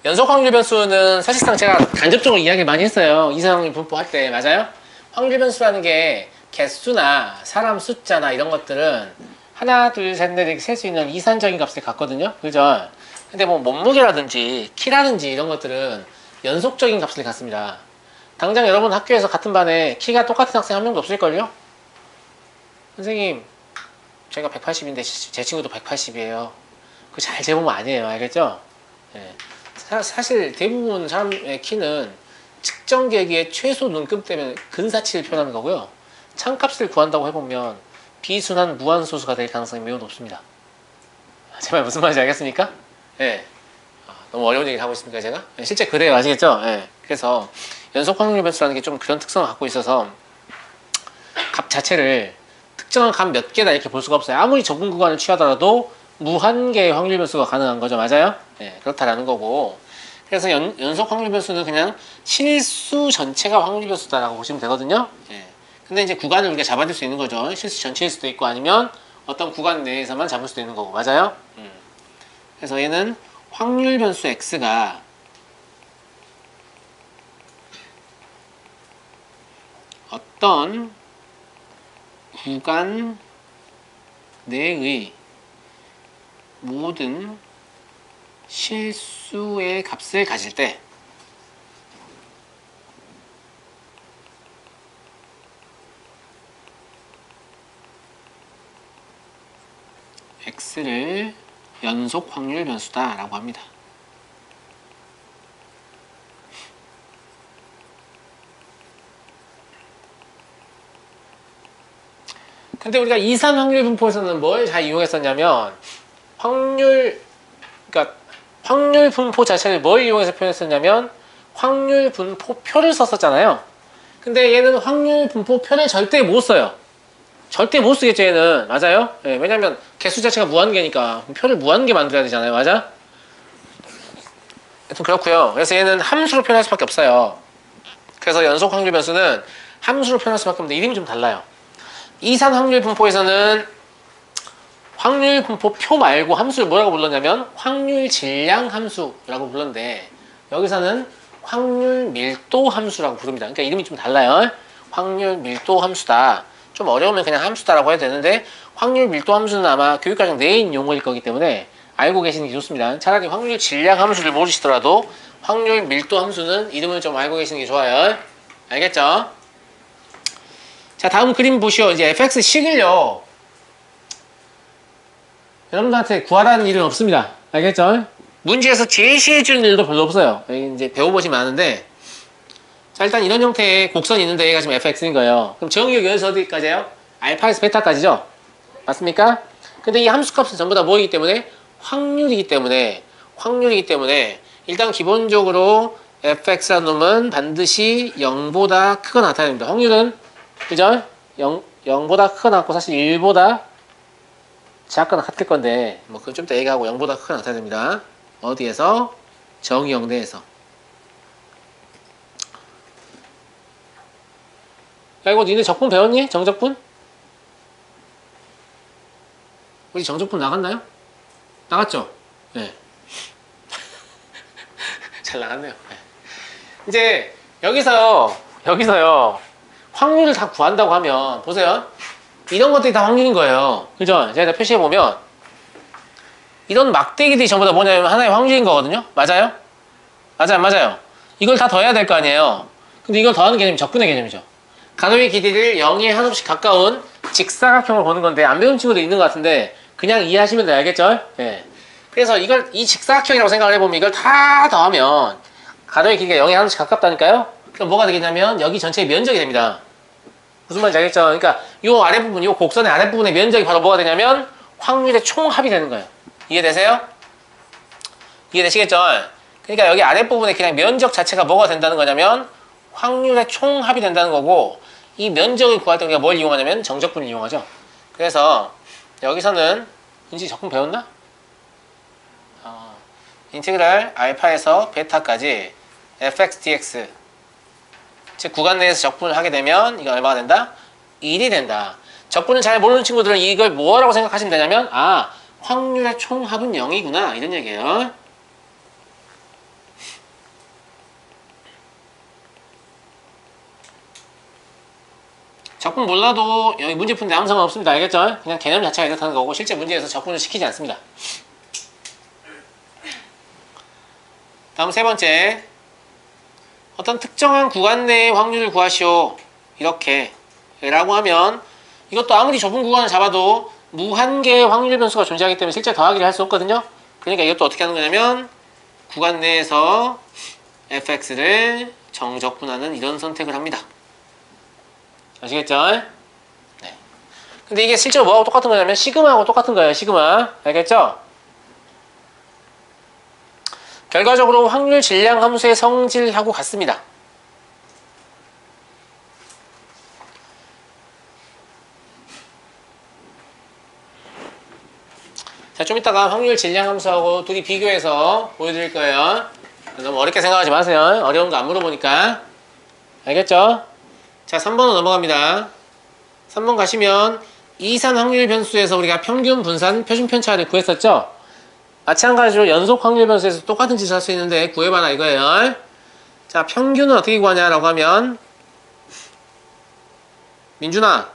연속 확률 변수는 사실상 제가 간접적으로 이야기 많이 했어요. 이상 확률 분포할 때. 맞아요? 확률 변수라는 게 개수나 사람 숫자나 이런 것들은 하나, 둘, 셋, 넷 이렇게 셀 수 있는 이산적인 값을 갖거든요. 그죠? 근데 뭐 몸무게라든지 키라든지 이런 것들은 연속적인 값을 갖습니다. 당장 여러분 학교에서 같은 반에 키가 똑같은 학생 한 명도 없을걸요? 선생님, 제가 180인데 제 친구도 180이에요. 그거 잘 재보면 아니에요. 알겠죠? 예. 사실 대부분 사람의 키는 측정 계기의 최소 눈금 때문에 근사치를 표현하는 거고요. 참값을 구한다고 해보면 비순환 무한소수가 될 가능성이 매우 높습니다. 제 말 무슨 말인지 알겠습니까? 예. 너무 어려운 얘기를 하고 있습니까 제가? 예, 실제 그래요. 아시겠죠? 예. 그래서 연속 확률 변수라는 게 좀 그런 특성을 갖고 있어서 값 자체를 특정한 값 몇 개다 이렇게 볼 수가 없어요. 아무리 적은 구간을 취하더라도 무한 개의 확률 변수가 가능한 거죠. 맞아요? 예, 그렇다라는 거고. 그래서 연속 확률 변수는 그냥 실수 전체가 확률 변수다라고 보시면 되거든요. 예. 근데 이제 구간을 우리가 잡아줄 수 있는 거죠. 실수 전체일 수도 있고 아니면 어떤 구간 내에서만 잡을 수도 있는 거고. 맞아요? 그래서 얘는 확률 변수 x가 어떤 구간 내의 모든 실수의 값을 가질 때 x를 연속 확률 변수다 라고 합니다. 근데 우리가 이산 확률 분포에서는 뭘 잘 이용했었냐면 그러니까 확률 분포 자체를 뭘 이용해서 표현했었냐면 확률 분포표를 썼었잖아요. 근데 얘는 확률 분포표를 절대 못 써요. 절대 못 쓰겠죠 얘는. 맞아요? 네, 왜냐면 개수 자체가 무한계니까 표를 무한계 만들어야 되잖아요. 맞아? 하여튼 그렇고요. 그래서 얘는 함수로 표현할 수밖에 없어요. 그래서 연속 확률 변수는 함수로 표현할 수밖에 없는데 이름이 좀 달라요. 이산 확률 분포에서는 확률 분포표 말고 함수를 뭐라고 불렀냐면 확률 질량 함수라고 불렀는데 여기서는 확률 밀도 함수라고 부릅니다. 그러니까 이름이 좀 달라요. 확률 밀도 함수다. 좀 어려우면 그냥 함수다라고 해도 되는데 확률 밀도 함수는 아마 교육과정 내에 있는 용어일 거기 때문에 알고 계시는 게 좋습니다. 차라리 확률 질량 함수를 모르시더라도 확률 밀도 함수는 이름을 좀 알고 계시는 게 좋아요. 알겠죠? 자, 다음 그림 보시오. 이제 fx식을요 여러분들한테 구하라는 일은 없습니다. 알겠죠? 문제에서 제시해주는 일도 별로 없어요. 여기 이제 배워보시면 아는데 자, 일단 이런 형태의 곡선이 있는데 얘가 지금 fx인 거예요. 그럼 정의역 여기서 어디까지예요? 알파에서 베타까지죠? 맞습니까? 근데 이 함수값은 전부 다 뭐이기 때문에? 확률이기 때문에 일단 기본적으로 fx라는 놈은 반드시 0보다 크거나 같아야 됩니다. 확률은 그죠? 0보다 크거나 같고 사실 1보다 작거나 같을 건데 뭐 그건 좀 더 얘기하고 0보다 크거나 같아야 됩니다. 어디에서? 정의역 내에서. 야, 이거 니네 적분 배웠니? 정적분? 우리 정적분 나갔나요? 나갔죠? 네. 잘 나갔네요. 네. 이제 여기서요 확률을 다 구한다고 하면 보세요. 이런 것들이 다 확률인 거예요. 그죠? 제가 표시해보면 이런 막대기들이 전부 다 뭐냐면 하나의 확률인 거거든요. 맞아요? 맞아요. 이걸 다 더해야 될 거 아니에요. 근데 이걸 더하는 개념이 적분의 개념이죠. 가로의 길이를 0에 한없이 가까운 직사각형을 보는 건데 안 배운 친구도 있는 것 같은데 그냥 이해하시면 돼요. 알겠죠? 네. 그래서 이 직사각형이라고 생각을 해보면 이걸 다 더하면 가로의 길이가 0에 한없이 가깝다니까요? 그럼 뭐가 되겠냐면 여기 전체의 면적이 됩니다. 무슨 말인지 알겠죠? 그러니까 이 아랫부분, 이 곡선의 아랫부분의 면적이 바로 뭐가 되냐면 확률의 총합이 되는 거예요. 이해되세요? 이해되시겠죠? 그러니까 여기 아랫부분에 그냥 면적 자체가 뭐가 된다는 거냐면 확률의 총합이 된다는 거고 이 면적을 구할 때 우리가 뭘 이용하냐면 정적분을 이용하죠. 그래서 여기서는 은지 적분 배웠나? 인테그랄 알파에서 베타까지 fx dx 즉 구간 내에서 적분을 하게 되면 이거 얼마가 된다? 1이 된다. 적분을 잘 모르는 친구들은 이걸 뭐라고 생각하시면 되냐면 확률의 총합은 0이구나 이런 얘기예요. 적분 몰라도 여기 문제 푸는데 아무 상관없습니다. 알겠죠? 그냥 개념 자체가 이렇다는 거고 실제 문제에서 적분을 시키지 않습니다. 다음 세 번째, 어떤 특정한 구간 내의 확률을 구하시오. 이렇게 라고 하면 이것도 아무리 좁은 구간을 잡아도 무한개의 확률 변수가 존재하기 때문에 실제 더하기를 할 수 없거든요. 그러니까 이것도 어떻게 하는 거냐면 구간 내에서 fx를 정적분하는 이런 선택을 합니다. 아시겠죠? 네. 근데 이게 실제로 뭐하고 똑같은 거냐면 시그마하고 똑같은 거예요. 시그마. 알겠죠? 결과적으로 확률 질량 함수의 성질하고 같습니다. 자, 좀 이따가 확률 질량 함수하고 둘이 비교해서 보여드릴 거예요. 너무 어렵게 생각하지 마세요. 어려운 거 안 물어보니까. 알겠죠? 자, 3번으로 넘어갑니다. 3번 가시면 이산 확률 변수에서 우리가 평균, 분산, 표준 편차를 구했었죠? 마찬가지로 연속 확률 변수에서 똑같은 짓을 할 수 있는데 구해봐라 이거예요. 자, 평균은 어떻게 구하냐라고 하면 민준아,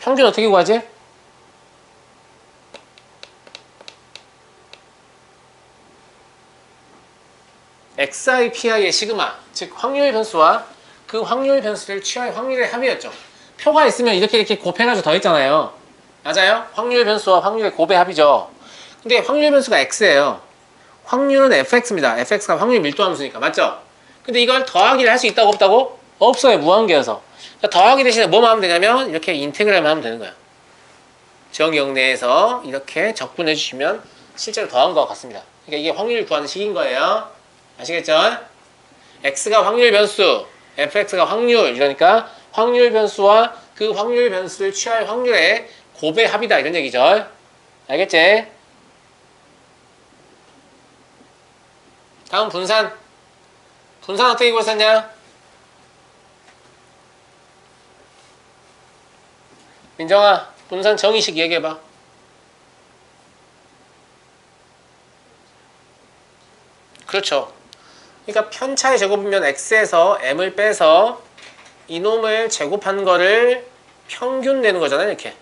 평균 어떻게 구하지? xi, pi의 시그마, 즉 확률 변수와 그 확률 변수를 취할 확률의 합이었죠. 표가 있으면 이렇게 곱해가지고 더했잖아요. 맞아요? 확률 변수와 확률의 곱의 합이죠. 근데 확률 변수가 x예요. 확률은 fx입니다. fx가 확률 밀도 함수니까. 맞죠? 근데 이걸 더하기를 할 수 있다고 없다고? 없어요. 무한계여서. 그러니까 더하기 대신에 뭐만 하면 되냐면 이렇게 인테그랄만 하면 되는 거예요. 정역 내에서 이렇게 적분해 주시면 실제로 더한 것과 같습니다. 그러니까 이게 확률을 구하는 식인 거예요. 아시겠죠? x가 확률 변수, fx가 확률, 이러니까 확률 변수와 그 확률 변수를 취할 확률의 곱의 합이다 이런 얘기죠. 알겠지? 다음 분산. 분산 어떻게 구했었냐? 민정아, 분산 정의식 얘기해봐. 그렇죠. 그러니까 편차의 제곱이면 x에서 m을 빼서 이놈을 제곱한 거를 평균 내는 거잖아요. 이렇게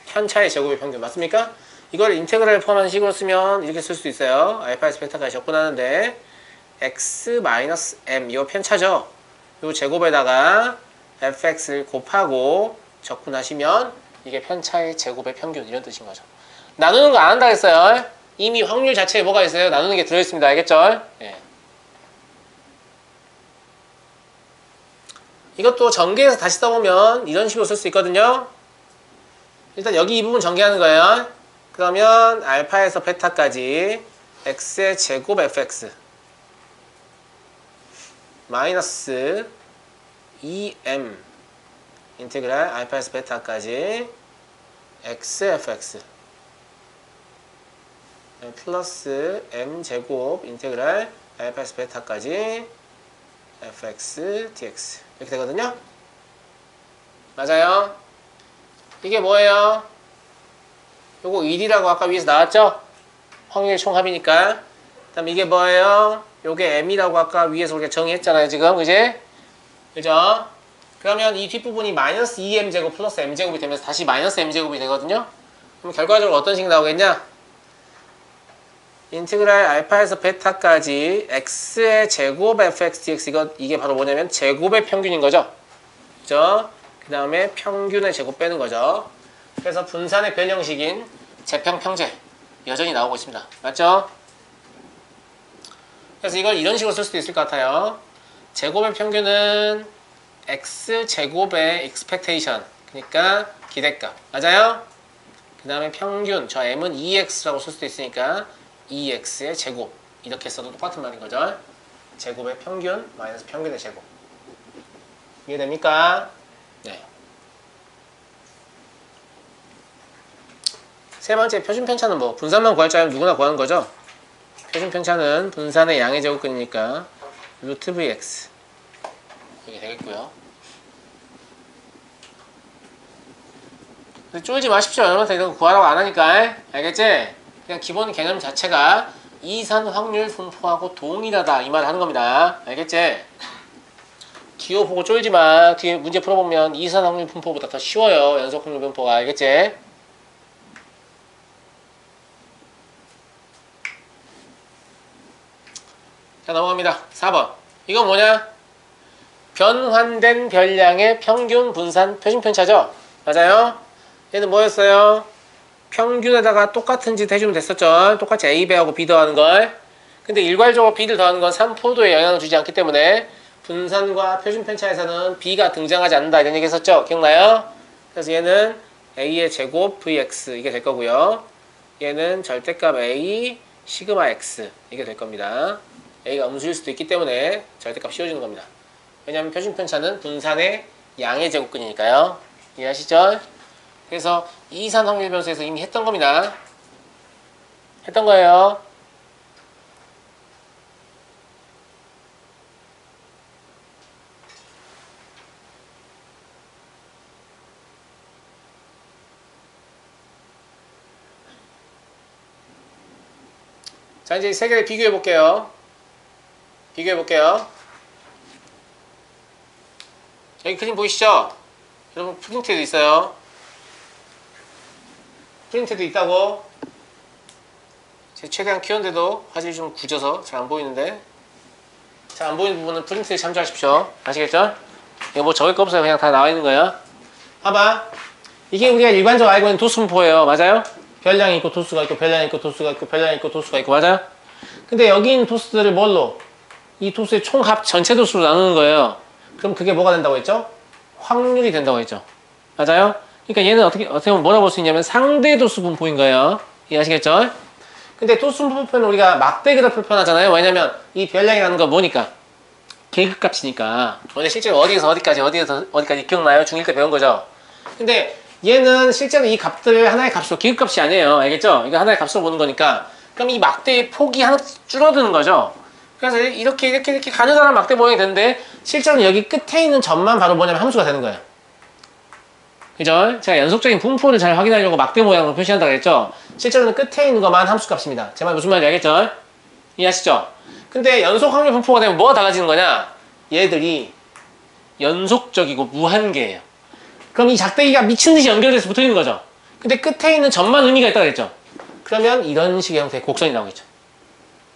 편차의 제곱의 평균 맞습니까? 이걸 인테그랄을 포함한 식으로 쓰면 이렇게 쓸 수 있어요. 알파에서 베타까지 적분하는데 x-m 이거 편차죠. 이 제곱에다가 fx를 곱하고 적분하시면 이게 편차의 제곱의 평균 이런 뜻인 거죠. 나누는 거 안 한다 했어요. 이미 확률 자체에 뭐가 있어요? 나누는 게 들어있습니다. 알겠죠? 예. 이것도 전개해서 다시 써보면 이런 식으로 쓸 수 있거든요. 일단 여기 이 부분 전개하는 거예요. 그러면 알파에서 베타까지 x의 제곱 fx 마이너스 2m 인테그랄 알파에서 베타까지 x fx 플러스 m 제곱 인테그랄 알파에서 베타까지 fx dx 이렇게 되거든요. 맞아요? 이게 뭐예요? 요거 1이라고 아까 위에서 나왔죠? 확률 총합이니까. 그 다음 이게 뭐예요? 요게 m이라고 아까 위에서 우리가 정의했잖아요 지금. 그지? 그죠? 그러면 이 뒷부분이 마이너스 2m제곱 플러스 m제곱이 되면서 다시 마이너스 m제곱이 되거든요. 그럼 결과적으로 어떤 식 나오겠냐? 인테그랄 알파에서 베타까지 x의 제곱 fx dx 이게 바로 뭐냐면 제곱의 평균인 거죠. 그죠? 그 다음에 평균의 제곱 빼는 거죠. 그래서 분산의 변형식인 재평평제 여전히 나오고 있습니다. 맞죠? 그래서 이걸 이런 식으로 쓸 수도 있을 것 같아요. 제곱의 평균은 x 제곱의 expectation 그러니까 기대값 맞아요? 그 다음에 평균 저 m은 2x라고 쓸 수도 있으니까 2x의 제곱 이렇게 써도 똑같은 말인 거죠. 제곱의 평균 마이너스 평균의 제곱 이해됩니까? 네. 세 번째 표준 편차는 뭐 분산만 구할 줄 알면 누구나 구하는 거죠. 표준 편차는 분산의 양의 제곱근이니까 루트 vx 이게 되겠고요. 쫄지 마십시오. 여러분한테 이런 거 구하라고 안 하니까. 알겠지? 그냥 기본 개념 자체가 이산 확률 분포하고 동일하다 이 말을 하는 겁니다. 알겠지? 기호 보고 쫄지 마. 뒤에 문제 풀어보면 이산 확률 분포보다 더 쉬워요. 연속 확률 분포가. 알겠지? 자, 넘어갑니다. 4번. 이건 뭐냐? 변환된 별량의 평균 분산 표준편차죠? 맞아요? 얘는 뭐였어요? 평균에다가 똑같은 짓 해주면 됐었죠? 똑같이 A 배하고 B 더하는 걸. 근데 일괄적으로 B를 더하는 건 3포도에 영향을 주지 않기 때문에 분산과 표준편차에서는 B가 등장하지 않는다 이런 얘기 했었죠? 기억나요? 그래서 얘는 A의 제곱 VX 이게 될 거고요. 얘는 절대값 A 시그마 X 이게 될 겁니다. A가 음수일 수도 있기 때문에 절대값 씌워주는 겁니다. 왜냐하면 표준편차는 분산의 양의 제곱근이니까요. 이해하시죠? 그래서 이산 확률 변수에서 이미 했던 겁니다. 했던 거예요. 자, 이제 세 개를 비교해 볼게요. 비교해 볼게요. 여기 그림 보이시죠? 여러분 프린트에도 있어요. 프린트도 있다고. 제가 최대한 키웠는데도 화질이 좀 굳어서 잘 안 보이는데. 잘 안 보이는 부분은 프린트에 참조하십시오. 아시겠죠? 이거 뭐 적을 거 없어요. 그냥 다 나와 있는 거예요. 봐봐. 이게 우리가 일반적으로 알고 있는 도수분포예요. 맞아요? 별량이 있고 도수가 있고 별량이 있고 도수가 있고 별량이 있고 도수가 있고 맞아요? 근데 여기 있는 도수들을 뭘로? 이 도수의 총합 전체 도수로 나누는 거예요. 그럼 그게 뭐가 된다고 했죠? 확률이 된다고 했죠. 맞아요? 그러니까 얘는 어떻게 보면 뭐라고 볼 수 있냐면 상대 도수 분포인 거예요. 이해하시겠죠? 근데 도수 분포는 우리가 막대 그래프를 표현하잖아요. 왜냐면 이 별량이라는 건 뭐니까? 계급값이니까. 근데 실제로 어디에서 어디까지 어디까지 기억나요? 중1 때 배운 거죠. 근데 얘는 실제로 이 값들 하나의 값으로 계급값이 아니에요. 알겠죠? 이거 하나의 값으로 보는 거니까. 그럼 이 막대의 폭이 하나 줄어드는 거죠. 그래서 이렇게 가느다란 막대 모양이 되는데 실제로는 여기 끝에 있는 점만 바로 뭐냐면 함수가 되는 거예요. 그죠? 제가 연속적인 분포를 잘 확인하려고 막대 모양으로 표시한다고 했죠? 실제로는 끝에 있는 것만 함수값입니다. 제 말 무슨 말인지 알겠죠? 이해하시죠? 근데 연속 확률 분포가 되면 뭐가 달라지는 거냐? 얘들이 연속적이고 무한계예요. 그럼 이 작대기가 미친듯이 연결돼서 붙어있는 거죠. 근데 끝에 있는 점만 의미가 있다고 했죠. 그러면 이런 식의 형태의 곡선이 나오겠죠.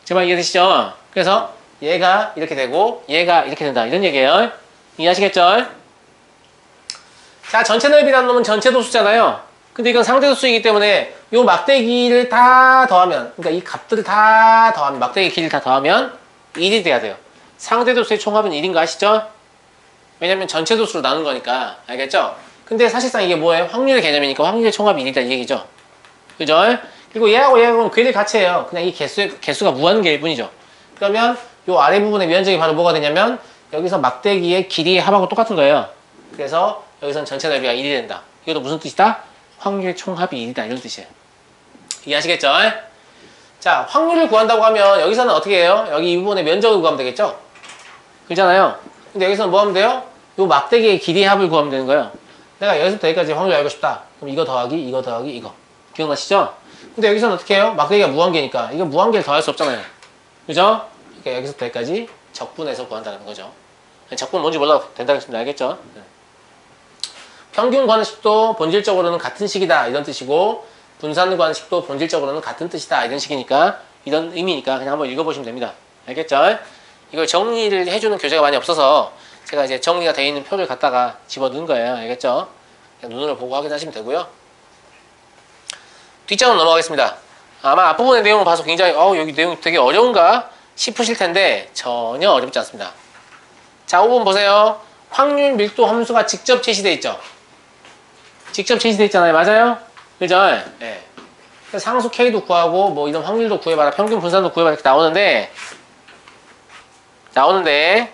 제 말 이해되시죠? 그래서 얘가 이렇게 되고 얘가 이렇게 된다 이런 얘기예요. 이해하시겠죠? 자, 전체 넓이라는 놈은 전체 도수잖아요. 근데 이건 상대 도수이기 때문에 요 막대기를 다 더하면, 그러니까 이 값들을 다 더하면, 막대기 길이를 다 더하면 1이 돼야 돼요. 상대 도수의 총합은 1인 거 아시죠? 왜냐면 전체 도수로 나눈 거니까. 알겠죠? 근데 사실상 이게 뭐예요? 확률의 개념이니까 확률의 총합이 1이다 이 얘기죠. 그죠? 그리고 얘하고 얘하고는 괴를 같이 해요. 그냥 이 개수가 무한계일 뿐이죠. 그러면 요 아래 부분의 면적이 바로 뭐가 되냐면 여기서 막대기의 길이의 합하고 똑같은 거예요. 그래서 여기서는 전체 넓이가 1이 된다. 이것도 무슨 뜻이다? 확률의 총합이 1이다 이런 뜻이에요. 이해하시겠죠? 자, 확률을 구한다고 하면 여기서는 어떻게 해요? 여기 이 부분의 면적을 구하면 되겠죠? 그렇잖아요. 근데 여기서는 뭐 하면 돼요? 요 막대기의 길이의 합을 구하면 되는 거예요. 내가 여기서부터 여기까지 확률을 알고 싶다. 그럼 이거 더하기 이거 더하기 이거. 기억나시죠? 근데 여기서는 어떻게 해요? 막대기가 무한계니까 이거 무한계를 더할 수 없잖아요. 그죠? 그러니까 여기서부터 여기까지 적분해서 구한다는 거죠. 적분 뭔지 몰라도 된다겠습니다. 알겠죠? 평균 구하는 식도 본질적으로는 같은 식이다 이런 뜻이고 분산 구하는 식도 본질적으로는 같은 뜻이다 이런 식이니까 이런 의미니까 그냥 한번 읽어보시면 됩니다. 알겠죠? 이걸 정리를 해주는 교재가 많이 없어서 제가 이제 정리가 되어 있는 표를 갖다가 집어넣은 거예요. 알겠죠? 그냥 눈으로 보고 확인하시면 되고요. 뒷장으로 넘어가겠습니다. 아마 앞부분의 내용을 봐서 굉장히 여기 내용이 되게 어려운가 싶으실 텐데 전혀 어렵지 않습니다. 자, 5번 보세요. 확률 밀도 함수가 직접 제시되어 있죠. 직접 제시되어 있잖아요. 맞아요? 그죠? 네. 상수 K도 구하고 뭐 이런 확률도 구해봐라, 평균 분산도 구해봐라 이렇게 나오는데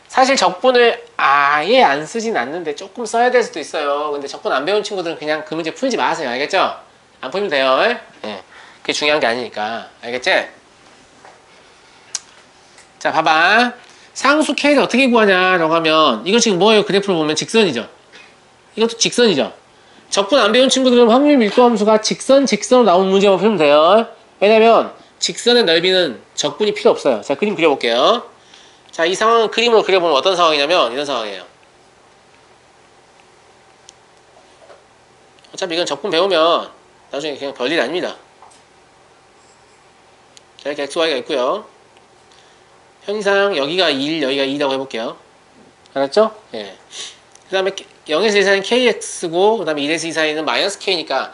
사실 적분을 아예 안 쓰진 않는데 조금 써야 될 수도 있어요. 근데 적분 안 배운 친구들은 그냥 그 문제 풀지 마세요. 알겠죠? 안 풀면 돼요. 네. 그게 중요한 게 아니니까. 알겠지? 자, 봐봐. 상수 K를 어떻게 구하냐라고 하면 이거 지금 뭐예요? 그래프로 보면 직선이죠. 이것도 직선이죠. 적분 안 배운 친구들은 확률 밀도 함수가 직선으로 나오는 문제만 풀면 돼요. 왜냐면 직선의 넓이는 적분이 필요 없어요. 자, 그림 그려볼게요. 자, 이 상황은 그림으로 그려보면 어떤 상황이냐면 이런 상황이에요. 어차피 이건 적분 배우면 나중에 그냥 별일 아닙니다. 자, 이렇게 XY가 있고요. 현상 여기가 1, 여기가 2라고 해볼게요. 알았죠? 예. 그 다음에 0에서 1 사이는 KX고 그 다음에 1에서 2 사이는 마이너스 K니까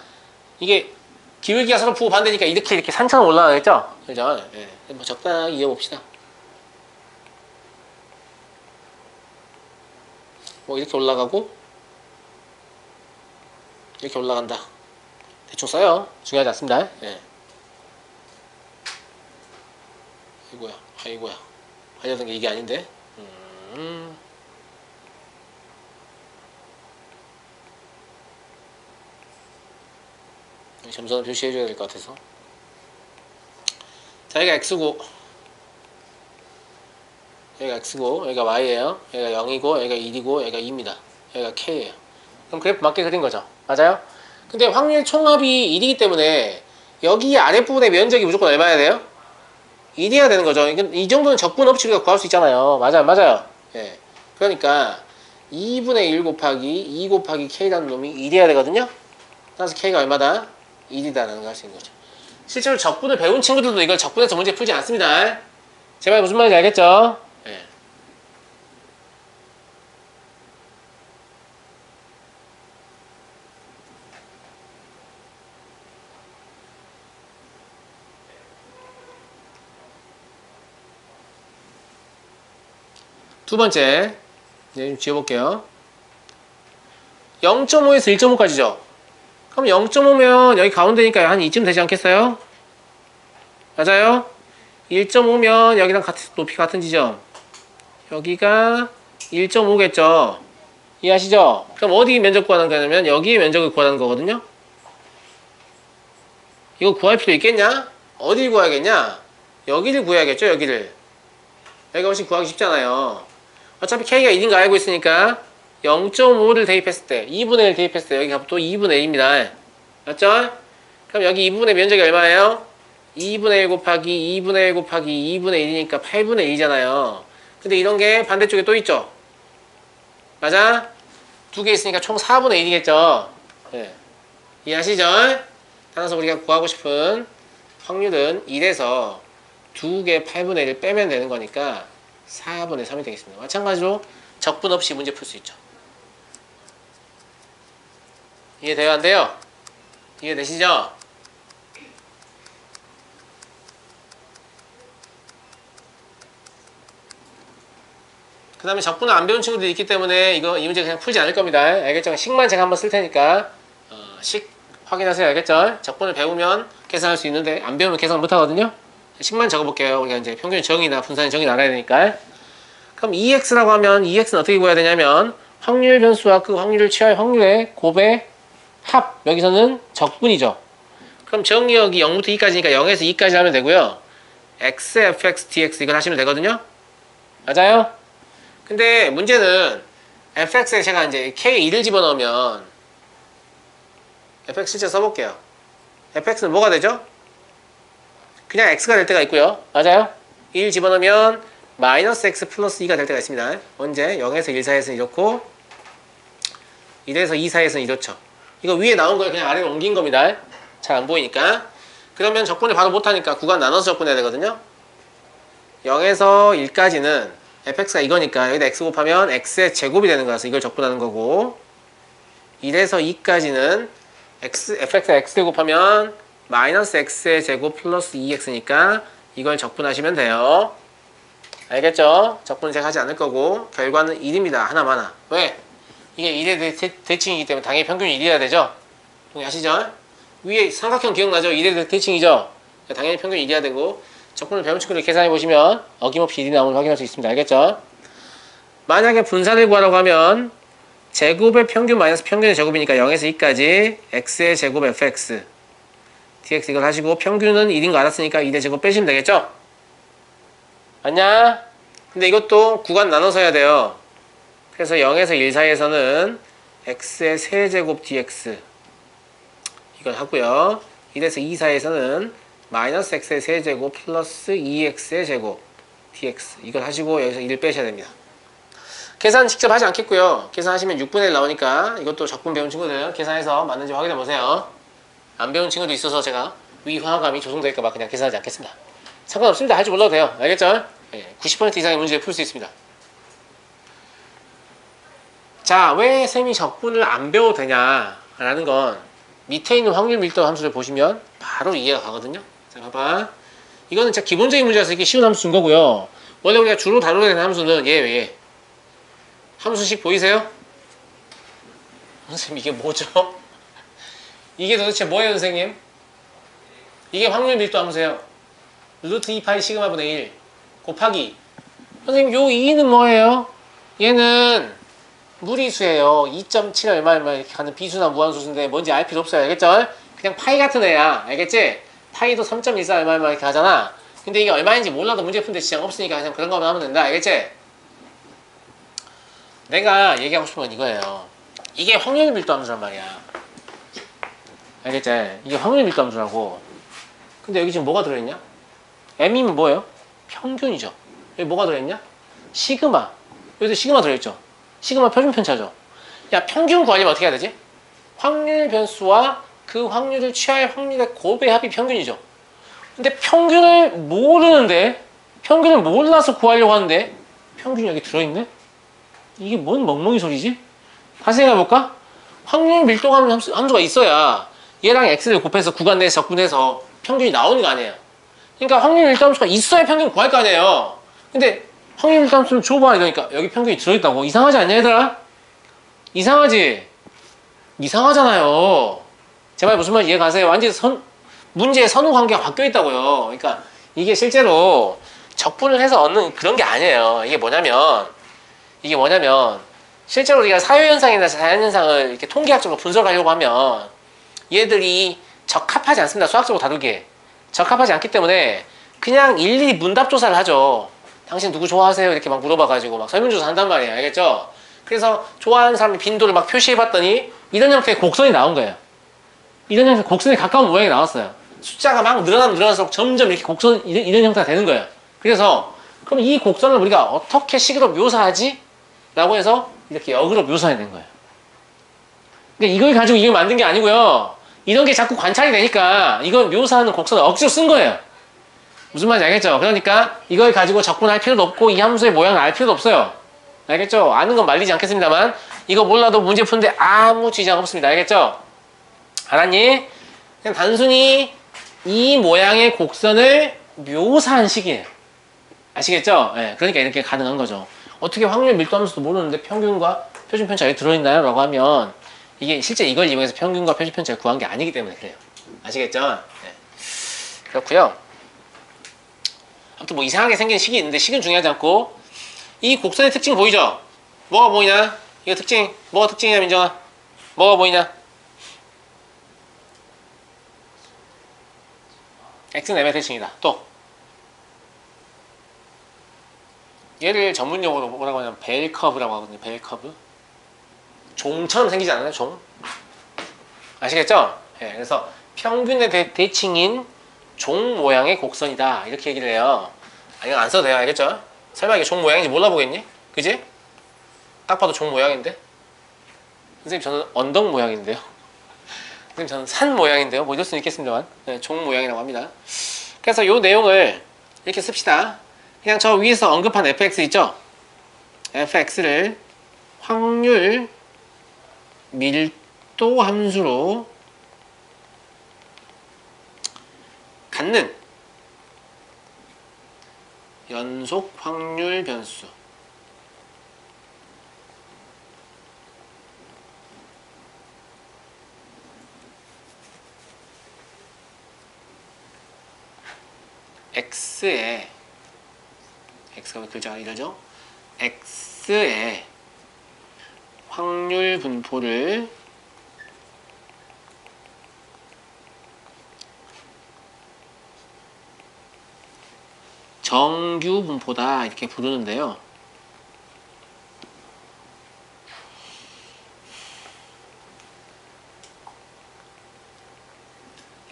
이게 기울기가 서로 부호 반대니까 이렇게 산처럼 올라가겠죠? 그죠? 예. 뭐 적당히 이어봅시다. 뭐 이렇게 올라가고 이렇게 올라간다. 대충 써요. 중요하지 않습니다. 예. 아이고야. 하려던 게 이게 아닌데. 점선을 표시해줘야 될 것 같아서. 자, 여기가 X고, 여기가 X고, 여기가 Y예요. 여기가 0이고, 여기가 1이고, 여기가 2입니다. 여기가 K예요. 그럼 그래프 맞게 그린 거죠. 맞아요? 근데 확률 총합이 1이기 때문에 여기 아랫부분의 면적이 무조건 얼마야 돼요? 1이어야 되는 거죠. 이 정도는 적분 없이 우리가 구할 수 있잖아요. 맞아요. 예. 그러니까 2분의 1 곱하기 2 곱하기 K라는 놈이 1이어야 되거든요. 따라서 K가 얼마다? 1이다라는 걸 할 수 있는 거죠. 실제로 적분을 배운 친구들도 이걸 적분해서 문제 풀지 않습니다. 제 말 무슨 말인지 알겠죠? 예. 두 번째, 이제 좀 지워볼게요. 0.5에서 1.5까지죠. 그럼 0.5면 여기 가운데니까 한 이쯤 되지 않겠어요? 맞아요? 1.5면 여기랑 높이 같은 지점. 여기가 1.5겠죠. 이해하시죠? 그럼 어디 면적 구하는 거냐면 여기에 면적을 구하는 거거든요. 이거 구할 필요 있겠냐? 어딜 구해야겠냐? 여기를 구해야겠죠, 여기를. 여기가 훨씬 구하기 쉽잖아요. 어차피 K가 1인 거 알고 있으니까 0.5를 대입했을 때 2분의 1 대입했을 때 여기가 또 2분의 1입니다. 맞죠? 그럼 여기 2분의 면적이 얼마예요? 2분의 1 곱하기 2분의 1 곱하기 2분의 1이니까 8분의 1이잖아요. 근데 이런 게 반대쪽에 또 있죠? 맞아? 두 개 있으니까 총 4분의 1이겠죠? 네. 이해하시죠? 따라서 우리가 구하고 싶은 확률은 1에서 2개 8분의 1을 빼면 되는 거니까 4분의 3이 되겠습니다. 마찬가지로 적분 없이 문제 풀 수 있죠. 이해돼요? 안 돼요? 이해되시죠? 그 다음에 적분을 안 배운 친구들이 있기 때문에 이 문제 그냥 풀지 않을 겁니다. 알겠죠? 식만 제가 한번 쓸 테니까 식 확인하세요. 알겠죠? 적분을 배우면 계산할 수 있는데 안 배우면 계산 못 하거든요. 식만 적어볼게요. 우리가 이제 평균 정의나 분산의 정의를 알아야 되니까. 그럼 2x라고 하면 2x는 어떻게 구해야 되냐면 확률 변수와 그 확률을 취할 확률의 곱의 합. 여기서는 적분이죠. 그럼 정의역이 0부터 2까지니까 0에서 2까지 하면 되고요. x, fx, dx 이걸 하시면 되거든요. 맞아요? 근데 문제는 fx에 제가 이제 k2를 집어넣으면 fx 실제 써볼게요. fx는 뭐가 되죠? 그냥 x가 될 때가 있고요. 맞아요? 1 집어넣으면 마이너스 x 플러스 2가 될 때가 있습니다. 언제? 0에서 1 사이에서는 이렇고 1에서 2 사이에서는 이렇죠. 이거 위에 나온 걸 그냥 아래로 옮긴 겁니다. 잘 안 보이니까. 그러면 적분을 바로 못하니까 구간 나눠서 적분해야 되거든요. 0에서 1까지는 fx가 이거니까 여기다 x 곱하면 x의 제곱이 되는 거라서 이걸 적분하는 거고 1에서 2까지는 fx에 x를 곱하면 마이너스 x의 제곱 플러스 2x니까 이걸 적분하시면 돼요. 알겠죠? 적분은 제가 하지 않을 거고 결과는 1입니다. 하나마나. 왜? 이게 1의 대칭이기 때문에 당연히 평균이 1이어야 되죠? 동의하시죠? 위에 삼각형 기억나죠? 1의 대칭이죠? 당연히 평균이 1이어야 되고 적분을 배운 친구들 계산해 보시면 어김없이 1이 나오는 걸 확인할 수 있습니다. 알겠죠? 만약에 분산을 구하라고 하면 제곱의 평균 마이너스 평균의 제곱이니까 0에서 2까지 x의 제곱 fx dx 이걸 하시고 평균은 1인 거 알았으니까 2의 제곱 빼시면 되겠죠? 맞냐? 근데 이것도 구간 나눠서 해야 돼요. 그래서 0에서 1 사이에서는 x의 세제곱 dx 이걸 하고요. 1에서 2 사이에서는 마이너스 x의 세제곱 플러스 2x의 제곱 dx 이걸 하시고 여기서 1을 빼셔야 됩니다. 계산 직접 하지 않겠고요. 계산하시면 6분의 1 나오니까 이것도 적분 배운 친구들 계산해서 맞는지 확인해 보세요. 안 배운 친구도 있어서 제가 위화감이 조성될까봐 그냥 계산하지 않겠습니다. 상관없습니다. 할 줄 몰라도 돼요. 알겠죠? 90% 이상의 문제를 풀 수 있습니다. 자, 왜 쌤이 적분을 안 배워도 되냐라는 건 밑에 있는 확률 밀도 함수를 보시면 바로 이해가 가거든요. 자, 봐봐. 이거는 진짜 기본적인 문제라서 이렇게 쉬운 함수 준 거고요. 원래 우리가 주로 다뤄야 되는 함수는 얘. 함수식 보이세요? 선생님, 이게 뭐죠? 이게 도대체 뭐예요, 선생님? 이게 확률 밀도 함수예요. 루트 2파이 시그마분의 1 곱하기. 선생님, 요 2는 뭐예요? 얘는 무리수예요. 2.7 얼마 이렇게 가는 비수나 무한수인데 뭔지 알 필요 없어요. 알겠죠? 그냥 파이 같은 애야. 알겠지? 파이도 3.14 얼마 이렇게 가잖아. 근데 이게 얼마인지 몰라도 문제 푸는데 지장 없으니까 그냥 그런 거만 하면 된다. 알겠지? 내가 얘기하고 싶은 건 이거예요. 이게 확률 밀도 함수란 말이야. 알겠지? 이게 확률 밀도 함수라고. 근데 여기 지금 뭐가 들어있냐? M이면 뭐예요? 평균이죠. 여기 뭐가 들어있냐? 시그마. 여기도 시그마 들어있죠. 시그마 표준 편차죠. 야, 평균 구하려면 어떻게 해야 되지? 확률 변수와 그 확률을 취할 확률의 곱의 합이 평균이죠. 근데 평균을 모르는데, 평균을 몰라서 구하려고 하는데 평균이 여기 들어있네? 이게 뭔 멍멍이 소리지? 다시 생각해볼까? 확률 밀도감 함수가 있어야 얘랑 x를 곱해서 구간 내에서 적분해서 평균이 나오는 거 아니에요. 그러니까 확률 밀도 함수가 있어야 평균 구할 거 아니에요. 근데 확률 밀도 함수는 줘봐 이러니까 여기 평균이 들어있다고. 이상하지 않냐 얘들아? 이상하지? 이상하잖아요. 제 말 무슨 말인지 이해 가세요? 완전히 문제의 선후 관계가 바뀌어 있다고요. 그러니까 이게 실제로 적분을 해서 얻는 그런 게 아니에요. 이게 뭐냐면 실제로 우리가 사회현상이나 자연현상을 이렇게 통계학적으로 분석하려고 하면 얘들이 적합하지 않습니다. 수학적으로 다루기에 적합하지 않기 때문에 그냥 일일이 문답 조사를 하죠. 당신 누구 좋아하세요? 이렇게 막 물어봐가지고 막 설문조사 한단 말이에요. 알겠죠? 그래서 좋아하는 사람 빈도를 막 표시해봤더니 이런 형태의 곡선이 나온 거예요. 이런 형태의 곡선에 가까운 모양이 나왔어요. 숫자가 막 늘어날수록 점점 이렇게 곡선 이런 형태가 되는 거예요. 그래서 그럼 이 곡선을 우리가 어떻게 식으로 묘사하지? 라고 해서 이렇게 역으로 묘사해낸 거예요. 그러니까 이걸 가지고 이걸 만든 게 아니고요. 이런 게 자꾸 관찰이 되니까 이걸 묘사하는 곡선을 억지로 쓴 거예요. 무슨 말인지 알겠죠? 그러니까 이걸 가지고 적분할 필요도 없고 이 함수의 모양을 알 필요도 없어요. 알겠죠? 아는 건 말리지 않겠습니다만 이거 몰라도 문제 푸는데 아무 지장 없습니다. 알겠죠? 알았니? 그냥 단순히 이 모양의 곡선을 묘사한 식이에요. 아시겠죠? 네, 그러니까 이렇게 가능한 거죠. 어떻게 확률 밀도 함수도 모르는데 평균과 표준 편차 여기 들어있나요? 라고 하면 이게 실제 이걸 이용해서 평균과 표준 편차를 구한 게 아니기 때문에 그래요. 아시겠죠? 네. 그렇고요. 아무튼 뭐 이상하게 생긴 식이 있는데 식은 중요하지 않고 이 곡선의 특징 보이죠? 뭐가 보이냐? 이거 특징 뭐가 특징이냐 민정아? 뭐가 보이냐? x는 m의 대칭이다. 또 얘를 전문용어로 뭐라고 하냐면 벨커브라고 하거든요. 벨커브. 종처럼 생기지 않아요? 종. 아시겠죠? 예, 그래서 평균의 대칭인 종 모양의 곡선이다. 이렇게 얘기를 해요. 아, 이건 안 써도 돼요. 알겠죠? 설마 이게 종 모양인지 몰라보겠니? 그지? 딱 봐도 종 모양인데? 선생님 저는 언덕 모양인데요. 선생님 저는 산 모양인데요. 뭐 이럴 수는 있겠습니다만. 네, 종 모양이라고 합니다. 그래서 이 내용을 이렇게 씁시다. 그냥 저 위에서 언급한 fx 있죠? fx를 확률 밀도 함수로 갖는 연속 확률 변수 x의 x가 글자가 이러죠? x의 확률 분포를 정규 분포다 이렇게 부르는데요.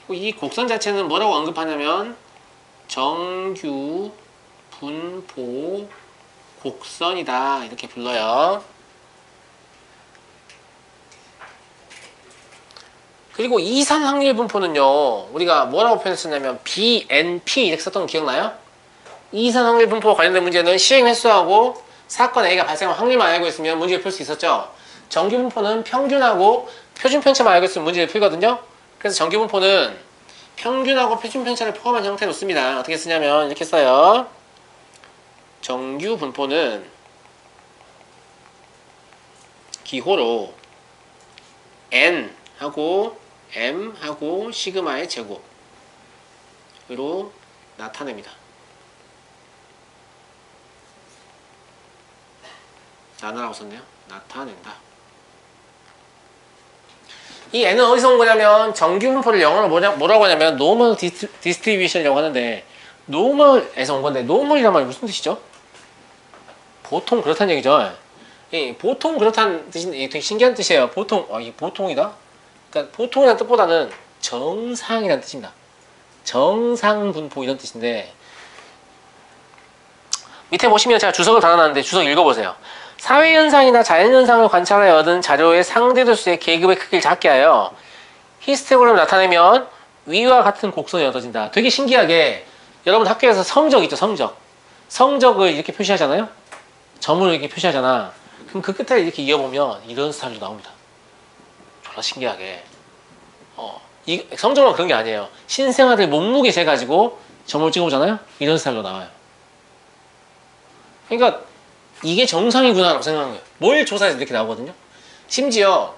이 곡선 자체는 뭐라고 언급하냐면 정규 분포 곡선이다 이렇게 불러요. 그리고 이산 확률 분포는요 우리가 뭐라고 표현했었냐면 BNP 이렇게 썼던 거 기억나요? 이산 확률 분포와 관련된 문제는 시행 횟수하고 사건 A가 발생한 확률만 알고 있으면 문제를 풀 수 있었죠. 정규 분포는 평균하고 표준 편차만 알고 있으면 문제를 풀거든요. 그래서 정규 분포는 평균하고 표준 편차를 포함한 형태로 씁니다. 어떻게 쓰냐면 이렇게 써요. 정규 분포는 기호로 N하고 M하고 시그마의 제곱으로 나타냅니다. 나누라고 썼네요. 나타낸다. 이 N은 어디서 온 거냐면 정규 분포를 영어로 뭐라고 하냐면 노멀 디스트리뷰션이라고 하는데 노멀에서 온 건데 노멀이란 말이 무슨 뜻이죠? 보통 그렇다는 얘기죠. 보통 그렇다는 뜻이 되게 신기한 뜻이에요. 보통 이게 보통이다? 그러니까 보통이라는 뜻보다는 정상이라는 뜻입니다. 정상 분포 이런 뜻인데 밑에 보시면 제가 주석을 달아놨는데 주석 읽어보세요. 사회현상이나 자연현상을 관찰하여 얻은 자료의 상대도수의 계급의 크기를 작게 하여 히스토그램을 나타내면 위와 같은 곡선이 얻어진다. 되게 신기하게 여러분 학교에서 성적 있죠. 성적을 이렇게 표시하잖아요. 점을 이렇게 표시하잖아. 그럼 그 끝에 이렇게 이어보면 이런 스타일로 나옵니다. 졸라 신기하게. 이 성적은 그런 게 아니에요. 신생아들 몸무게 재가지고 점을 찍어보잖아요. 이런 스타일로 나와요. 그러니까 이게 정상이구나라고 생각하는 거예요. 뭘 조사해서 이렇게 나오거든요. 심지어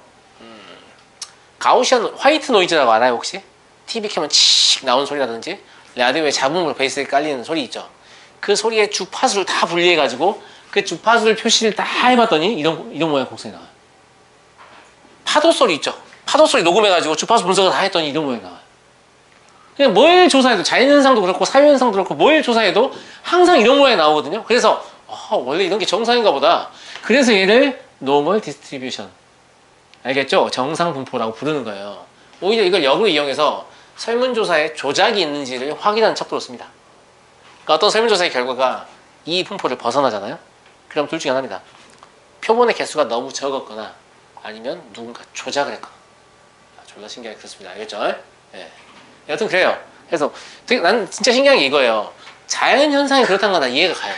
가우시안 화이트 노이즈라고 알아요 혹시? TV 켜면 칙 나오는 소리라든지 라디오에 잡음으로 베이스에 깔리는 소리 있죠. 그 소리의 주파수를 다 분리해가지고 그 주파수를 표시를 다 해봤더니 이런 모양 곡선이 나와요. 파도 소리 있죠. 파도 소리 녹음해가지고 주파수 분석을 다 했더니 이런 모양이 나와요. 그냥 뭘 조사해도 자연현상도 그렇고 사회현상도 그렇고 뭘 조사해도 항상 이런 모양이 나오거든요. 그래서 원래 이런 게 정상인가 보다. 그래서 얘를 normal distribution 알겠죠? 정상 분포라고 부르는 거예요. 오히려 이걸 역으로 이용해서 설문조사에 조작이 있는지를 확인하는 척도로 씁니다. 그러니까 어떤 설문조사의 결과가 이 분포를 벗어나잖아요. 그럼 둘 중에 하나입니다. 표본의 개수가 너무 적었거나 아니면 누군가 조작을 했거나. 졸라 신기하게 그렇습니다. 알겠죠? 예. 여튼 그래요. 그래서 난 진짜 신기한 게 이거예요. 자연현상이 그렇다는 건 다 이해가 가요.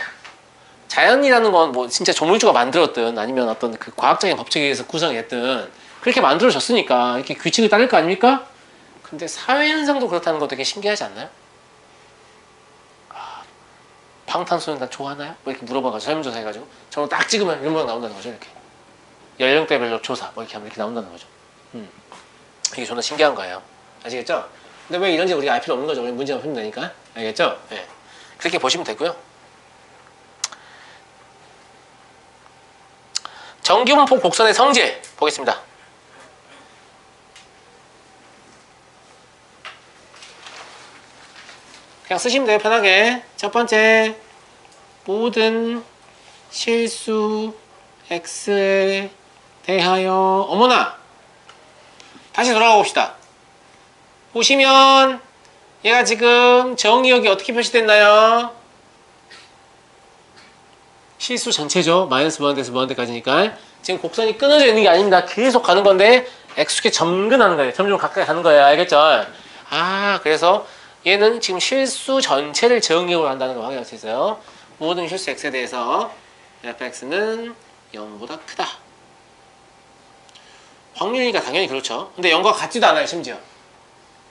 자연이라는 건 뭐 진짜 조물주가 만들었든 아니면 어떤 그 과학적인 법칙에 의해서 구성이 됐든 그렇게 만들어졌으니까 이렇게 규칙을 따를 거 아닙니까? 근데 사회현상도 그렇다는 거 되게 신기하지 않나요? 방탄소년단 좋아하나요? 뭐 이렇게 물어봐가지고 설문조사 해가지고 저는 딱 찍으면 이런 모양 나온다는 거죠. 이렇게 연령대별로 조사 뭐 이렇게 하면 이렇게 나온다는 거죠. 이게 존나 신기한 거예요. 아시겠죠? 근데 왜 이런지 우리가 알 필요 없는 거죠. 우리 문제만 풀면 되니까. 알겠죠? 네. 그렇게 보시면 되고요. 정규분포 곡선의 성질 보겠습니다. 그냥 쓰시면 돼요. 편하게. 첫 번째, 모든 실수 x에 대하여 어머나! 다시 돌아가 봅시다. 보시면 얘가 지금 정의역이 어떻게 표시됐나요? 실수 전체죠. 마이너스 무한대에서 무한대까지니까. 지금 곡선이 끊어져 있는 게 아닙니다. 계속 가는 건데 x축에 점근하는 거예요. 점점 가까이 가는 거예요. 알겠죠? 그래서 얘는 지금 실수 전체를 정의역으로 한다는 걸 확인할 수 있어요. 모든 실수 x에 대해서 fx는 0보다 크다. 확률이니까 당연히 그렇죠. 근데 0과 같지도 않아요. 심지어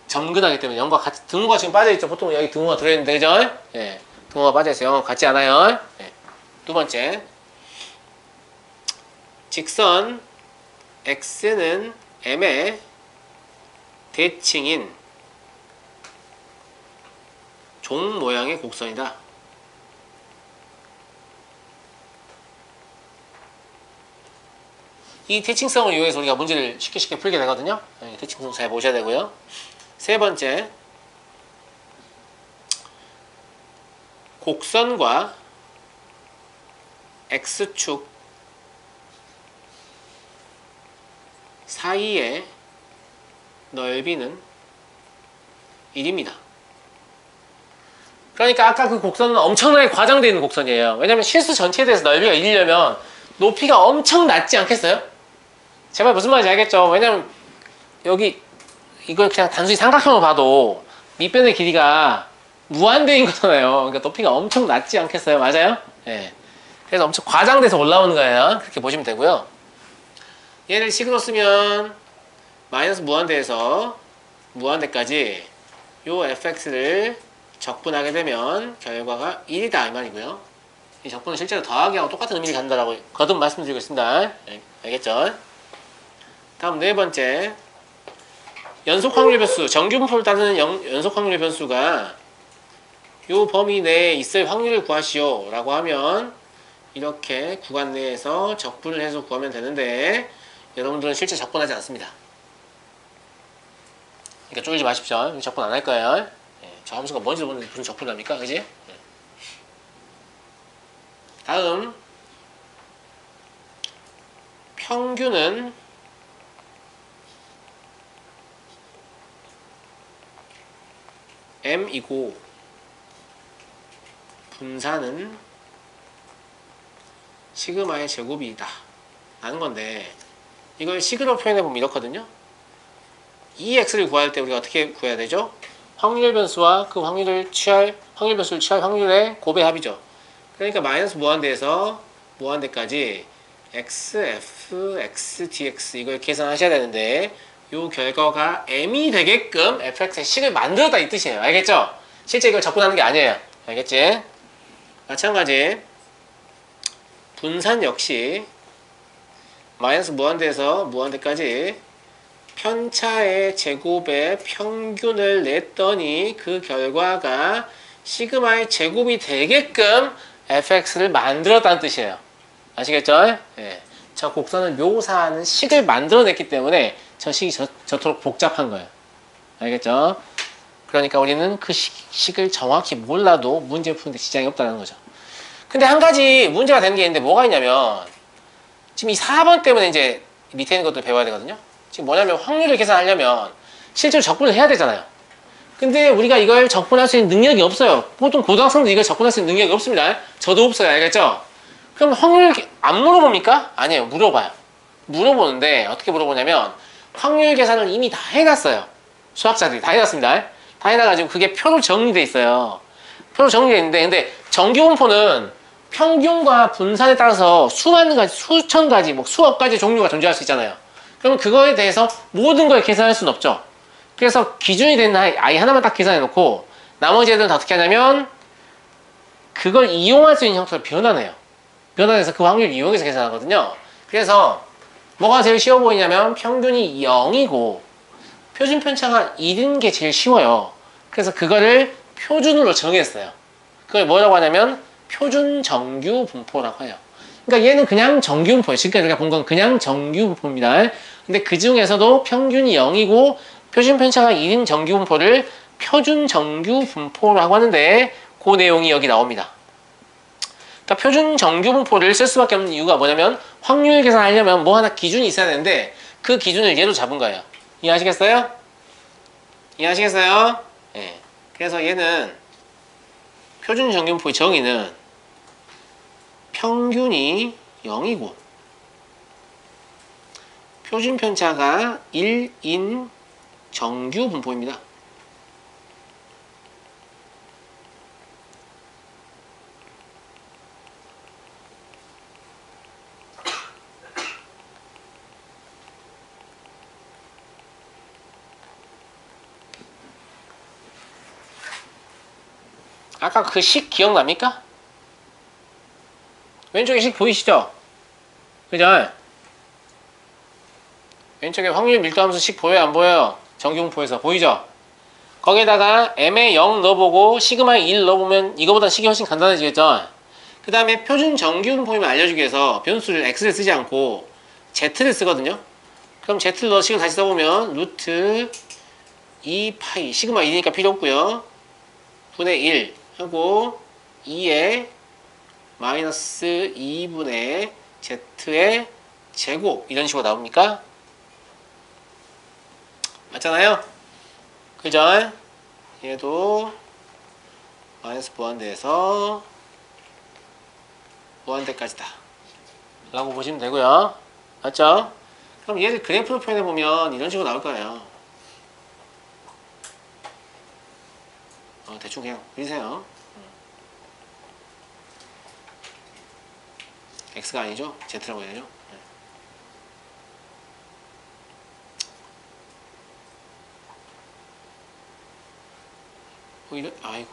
점근하기 때문에 0과 같이 등호가 지금 빠져있죠. 보통 여기 등호가 들어있는데 그죠? 예, 등호가 빠져있어요. 0과 같지 않아요. 예. 두 번째, 직선 x는 m의 대칭인 종 모양의 곡선이다. 이 대칭성을 이용해서 우리가 문제를 쉽게 풀게 되거든요. 대칭성 잘 보셔야 되고요. 세 번째, 곡선과 x축 사이의 넓이는 1입니다. 그러니까 아까 그 곡선은 엄청나게 과장되어 있는 곡선이에요. 왜냐면 실수 전체에 대해서 넓이가 1이려면 높이가 엄청 낮지 않겠어요? 제발 무슨 말인지 알겠죠? 왜냐면 여기 이걸 그냥 단순히 삼각형으로 봐도 밑변의 길이가 무한대인 거잖아요. 그러니까 높이가 엄청 낮지 않겠어요? 맞아요? 예. 그래서 엄청 과장돼서 올라오는 거예요. 그렇게 보시면 되고요. 얘를 식으로 쓰면 마이너스 무한대에서 무한대까지 요 fx를 적분하게 되면 결과가 1이다 이 말이고요. 이 적분은 실제로 더하기하고 똑같은 의미를 갖는다라고 거듭 말씀드리고 있습니다. 알겠죠? 다음 네 번째, 연속 확률 변수, 정규 분포를 따르는 연속 확률 변수가 요 범위 내에 있을 확률을 구하시오 라고 하면 이렇게 구간 내에서 적분을 해서 구하면 되는데 여러분들은 실제 적분하지 않습니다. 그러니까 쫄지 마십시오. 적분 안 할 거예요. 저 함수가 뭔지도 모르는데 무슨 적분을 합니까? 그지? 다음, 평균은 m이고 분산은 시그마의 제곱이다 라는 건데, 이걸 식으로 표현해보면 이렇거든요. 이 x를 구할 때 우리가 어떻게 구해야 되죠? 확률 변수와 그 확률 변수를 취할 확률의 곱의 합이죠. 그러니까 마이너스 무한대에서 무한대까지 x, f, x, dx 이걸 계산하셔야 되는데 요 결과가 m이 되게끔 fx의 식을 만들었다 이 뜻이에요. 알겠죠? 실제 이걸 적분하는 게 아니에요. 알겠지? 마찬가지 분산 역시 마이너스 무한대에서 무한대까지 편차의 제곱의 평균을 냈더니 그 결과가 시그마의 제곱이 되게끔 fx를 만들었다는 뜻이에요. 아시겠죠? 예. 저 곡선을 묘사하는 식을 만들어냈기 때문에 저 식이 저토록 복잡한 거예요. 알겠죠? 그러니까 우리는 그 식을 정확히 몰라도 문제 푸는데 지장이 없다는 거죠. 근데 한 가지 문제가 되는 게 있는데 뭐가 있냐면 지금 이 4번 때문에 이제 밑에 있는 것들 배워야 되거든요. 지금 뭐냐면 확률을 계산하려면 실제로 적분을 해야 되잖아요. 근데 우리가 이걸 적분할 수 있는 능력이 없어요. 보통 고등학생도 이걸 적분할 수 있는 능력이 없습니다. 저도 없어요. 알겠죠? 그럼 확률 안 물어봅니까? 아니에요. 물어봐요. 물어보는데 어떻게 물어보냐면 확률 계산을 이미 다 해놨어요. 수학자들이 다 해놨습니다. 다 해놔가지고 그게 표로 정리돼 있어요. 표로 정리돼 있는데 근데 정규분포는 평균과 분산에 따라서 수만 가지, 수천 가지, 뭐 수억 가지 종류가 존재할 수 있잖아요. 그러면 그거에 대해서 모든 걸 계산할 수는 없죠. 그래서 기준이 되는 아이 하나만 딱 계산해 놓고 나머지 애들은 다 어떻게 하냐면 그걸 이용할 수 있는 형태로 변환해요. 변환해서 그 확률을 이용해서 계산하거든요. 그래서 뭐가 제일 쉬워 보이냐면 평균이 0이고 표준 편차가 1인 게 제일 쉬워요. 그래서 그거를 표준으로 정했어요. 그걸 뭐라고 하냐면 표준 정규 분포라고 해요. 그러니까 얘는 그냥 정규 분포예요. 지금까지 우리가 본 건 그냥 정규 분포입니다. 근데 그 중에서도 평균이 0이고 표준 편차가 1인 정규 분포를 표준 정규 분포라고 하는데 그 내용이 여기 나옵니다. 그러니까 표준 정규 분포를 쓸 수밖에 없는 이유가 뭐냐면 확률 계산하려면 뭐 하나 기준이 있어야 되는데 그 기준을 얘로 잡은 거예요. 이해하시겠어요? 이해하시겠어요? 네. 그래서 얘는 표준 정규 분포의 정의는 평균이 0이고 표준 편차가 1인 정규 분포입니다. 아까 그 식 기억납니까? 왼쪽에 식 보이시죠? 그죠? 왼쪽에 확률 밀도함수 식 보여요? 안 보여요? 정규분포에서 보이죠? 거기에다가 m에 0 넣어보고 시그마에 1 넣어보면 이거보다 식이 훨씬 간단해지겠죠? 그 다음에 표준 정규분포임을 알려주기 위해서 변수를 x를 쓰지 않고 z를 쓰거든요? 그럼 z를 넣어 식을 다시 써보면 루트 2파이 시그마 1이니까 필요 없고요. 분의 1 하고 2에 마이너스 2분의 z의 제곱 이런 식으로 나옵니까? 맞잖아요? 그죠? 얘도 마이너스 무한대에서 무한대까지다 라고 보시면 되고요. 맞죠? 그럼 얘를 그래프로 표현해 보면 이런 식으로 나올 거예요. 대충 그냥 그리세요. X가 아니죠? Z라고 해야죠. 아이고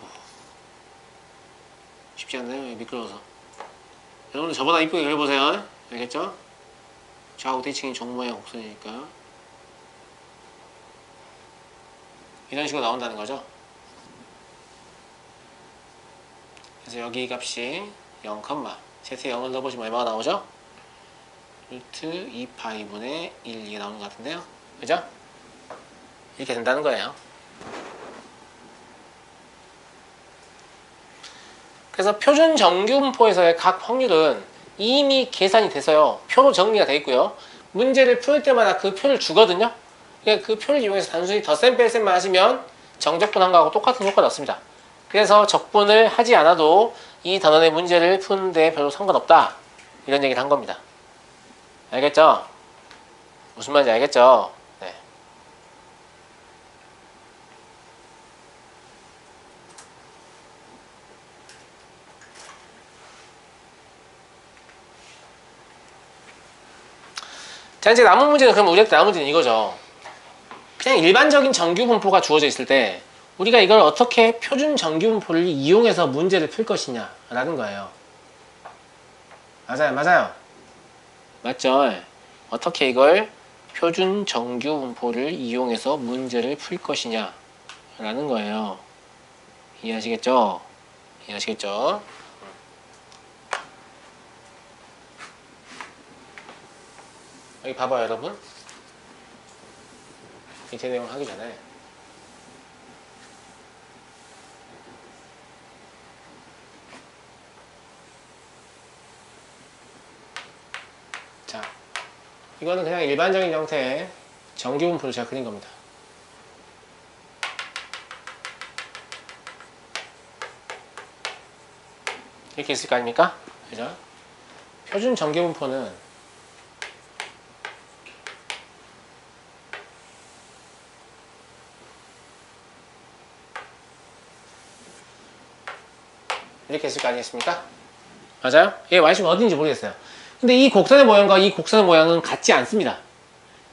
쉽지 않네요. 미끄러워서. 여러분들 저보다 이쁘게 그려보세요. 알겠죠? 좌우 대칭이 정모양 곡선이니까 이런 식으로 나온다는 거죠. 그래서 여기 값이 0, Z에 0을 넣어보시면 얼마가 나오죠? 루트 2파이분의 1 이게 나오는 것 같은데요. 그죠? 이렇게 된다는 거예요. 그래서 표준 정규분포에서의 각 확률은 이미 계산이 돼서요. 표로 정리가 되어 있고요. 문제를 풀 때마다 그 표를 주거든요. 그러니까 그 표를 이용해서 단순히 덧셈 뺄셈만 하시면 정적분한 거하고 똑같은 효과가 났습니다. 그래서 적분을 하지 않아도 이 단원의 문제를 푸는데 별로 상관없다. 이런 얘기를 한 겁니다. 알겠죠? 무슨 말인지 알겠죠? 네. 자, 이제 남은 문제는 그럼 우리한테 남은 문제는 이거죠. 그냥 일반적인 정규분포가 주어져 있을 때 우리가 이걸 어떻게 표준 정규분포를 이용해서 문제를 풀 것이냐 라는 거예요. 맞아요. 맞죠? 어떻게 이걸 표준 정규분포를 이용해서 문제를 풀 것이냐 라는 거예요. 이해하시겠죠? 여기 봐봐요, 여러분. 밑에 내용 하기 전에 자, 이거는 그냥 일반적인 형태의 정규분포를 제가 그린 겁니다. 이렇게 있을 거 아닙니까? 그죠? 표준 정규분포는 이렇게 있을 거 아니겠습니까? 맞아요? 얘 y축은 어딘지 모르겠어요. 근데 이 곡선의 모양과 이 곡선의 모양은 같지 않습니다.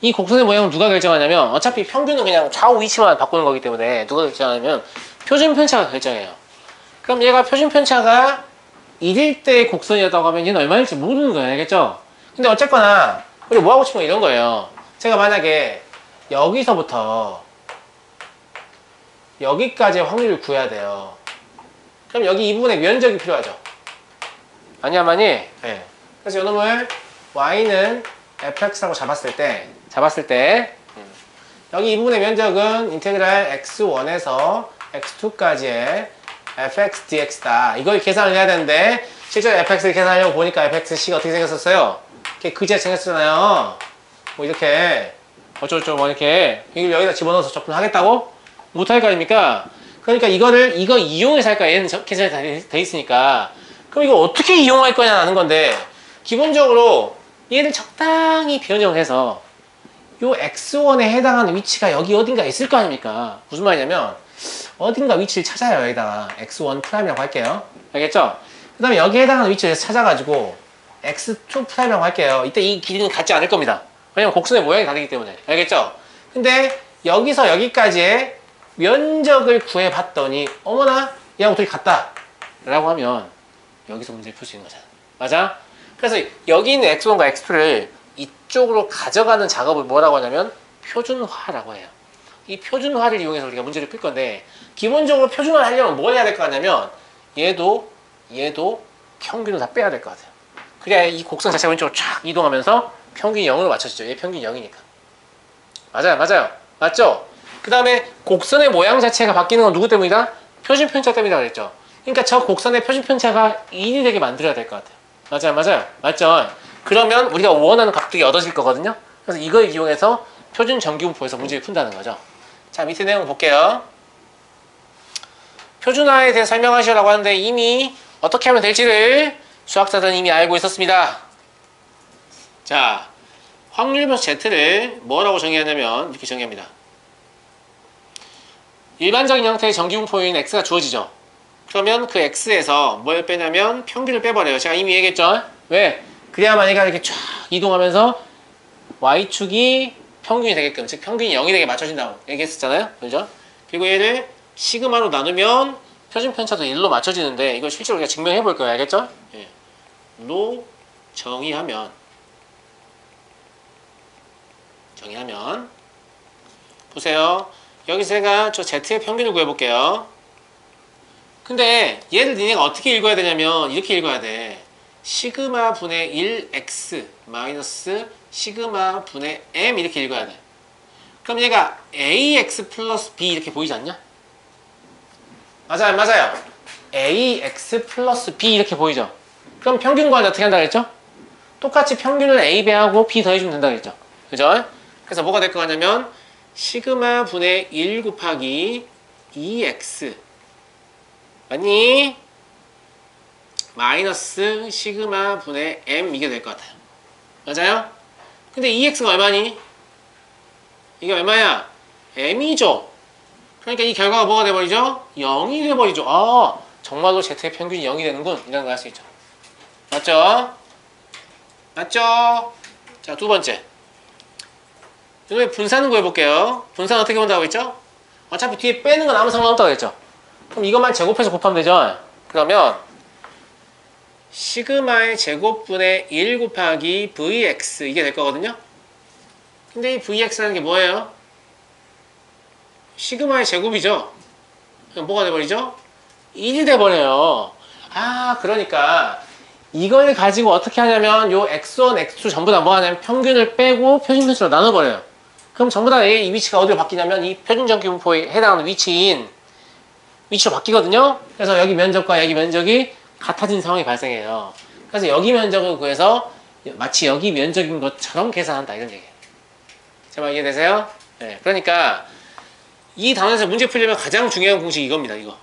이 곡선의 모양을 누가 결정하냐면 어차피 평균은 그냥 좌우 위치만 바꾸는 거기 때문에 누가 결정하냐면 표준 편차가 결정해요. 그럼 얘가 표준 편차가 1일 때의 곡선이었다고 하면 얘는 얼마일지 모르는 거예요. 알겠죠? 근데 어쨌거나 우리 뭐 하고 싶은 건 이런 거예요. 제가 만약에 여기서부터 여기까지의 확률을 구해야 돼요. 그럼 여기 이 부분에 면적이 필요하죠. 아니야만이? 네. 그래서 요놈을 y는 fx라고 잡았을 때 여기 이 부분의 면적은 인테그랄 x1에서 x2까지의 fx dx다. 이걸 계산을 해야 되는데 실제로 fx를 계산하려고 보니까 fxc가 어떻게 생겼었어요? 이렇게 그지같이 생겼잖아요. 뭐 이렇게 어쩌고저쩌고 뭐 이렇게 이걸 여기다 집어넣어서 접근하겠다고? 못할 거 아닙니까? 그러니까 이거 이용해서 할 거야. 얘는 계산이 다 돼 있으니까. 그럼 이거 어떻게 이용할 거냐는 건데 기본적으로 얘를 적당히 변형을 해서 요 x1에 해당하는 위치가 여기 어딘가 있을 거 아닙니까? 무슨 말이냐면 어딘가 위치를 찾아요. 여기다가 x1'이라고 할게요. 알겠죠? 그 다음에 여기에 해당하는 위치를 찾아가지고 x2'이라고 할게요. 이때 이 길이는 같지 않을 겁니다. 왜냐면 곡선의 모양이 다르기 때문에. 알겠죠? 근데 여기서 여기까지의 면적을 구해봤더니 어머나 얘하고 둘이 같다 라고 하면 여기서 문제를 풀 수 있는 거잖아. 맞아? 그래서 여기 있는 x1과 x2를 이쪽으로 가져가는 작업을 뭐라고 하냐면 표준화라고 해요. 이 표준화를 이용해서 우리가 문제를 풀 건데 기본적으로 표준화를 하려면 뭘 해야 될 것 같냐면 얘도 평균을 다 빼야 될 것 같아요. 그래야 이 곡선 자체가 왼쪽으로 쫙 이동하면서 평균이 0으로 맞춰지죠. 얘 평균이 0이니까. 맞아요. 맞죠? 그 다음에 곡선의 모양 자체가 바뀌는 건 누구 때문이다? 표준 편차 때문이다 그랬죠. 그러니까 저 곡선의 표준 편차가 1이 되게 만들어야 될 것 같아요. 맞아요. 맞죠? 그러면 우리가 원하는 값들이 얻어질 거거든요. 그래서 이걸 이용해서 표준 정규분포에서 문제를 푼다는 거죠. 자, 밑에 내용 볼게요. 표준화에 대해 설명하시라고 하는데 이미 어떻게 하면 될지를 수학자들은 이미 알고 있었습니다. 자, 확률변수 Z를 뭐라고 정의하냐면 이렇게 정의합니다. 일반적인 형태의 정기분포인 X가 주어지죠. 그러면 그 X에서 뭘 빼냐면 평균을 빼버려요. 제가 이미 얘기했죠. 왜? 그래야만 얘가 이렇게 쫙 이동하면서 Y축이 평균이 되게끔, 즉 평균이 0이 되게 맞춰진다고 얘기했었잖아요. 그죠? 그리고 얘를 시그마로 나누면 표준 편차도 1로 맞춰지는데 이걸 실제로 우리가 증명해 볼 거예요. 알겠죠? 예. 로 정의하면 보세요. 여기서 제가 저 Z의 평균을 구해볼게요. 근데 얘를 니네가 어떻게 읽어야 되냐면 이렇게 읽어야 돼. 시그마 분의 1x 마이너스 시그마 분의 m 이렇게 읽어야 돼. 그럼 얘가 ax 플러스 b 이렇게 보이지 않냐? 맞아요, 맞아요. ax 플러스 b 이렇게 보이죠? 그럼 평균 구하는데 어떻게 한다 그랬죠? 똑같이 평균을 a 배하고 b 더해주면 된다 그랬죠? 그죠? 그래서 뭐가 될 거 같냐면 시그마 분의 1 곱하기 2x 맞니? 마이너스 시그마 분의 m 이게 될 것 같아요. 맞아요? 근데 2x가 얼마니? 이게 얼마야? m이죠. 그러니까 이 결과가 뭐가 돼버리죠? 0이 돼버리죠. 아, 정말로 Z의 평균이 0이 되는군. 이런 거 할 수 있죠. 맞죠? 맞죠? 자, 두 번째. 이번에 분산을 구해볼게요. 분산 어떻게 본다고 했죠? 어차피 뒤에 빼는 건 아무 상관없다고 했죠. 그럼 이것만 제곱해서 곱하면 되죠. 그러면 시그마의 제곱분의 1 곱하기 vx 이게 될 거거든요. 근데 이 vx라는 게 뭐예요? 시그마의 제곱이죠. 그럼 뭐가 돼버리죠? 1이 돼버려요. 아, 그러니까 이걸 가지고 어떻게 하냐면 요 x1, x2 전부 다 뭐 하냐면 평균을 빼고 표준편수로 나눠버려요. 그럼 전부 다 이 위치가 어디로 바뀌냐면 이 표준정기분포에 해당하는 위치로 바뀌거든요. 그래서 여기 면적과 여기 면적이 같아진 상황이 발생해요. 그래서 여기 면적을 구해서 마치 여기 면적인 것처럼 계산한다 이런 얘기예요. 제 말 이해되세요? 네, 그러니까 이 단원에서 문제 풀려면 가장 중요한 공식이 이겁니다. 이거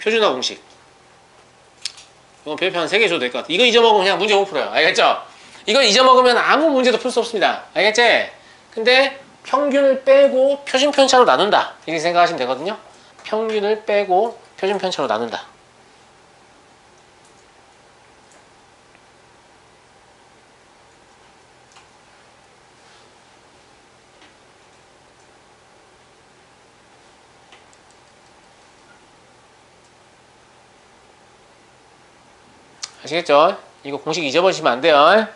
표준화 공식. 이건 별표 한 3개 줘도 될 것 같아. 이거 잊어먹으면 그냥 문제 못 풀어요. 알겠죠? 이걸 잊어먹으면 아무 문제도 풀 수 없습니다. 알겠지? 근데 평균을 빼고 표준편차로 나눈다 이렇게 생각하시면 되거든요. 평균을 빼고 표준편차로 나눈다. 아시겠죠? 이거 공식 잊어버리시면 안 돼요.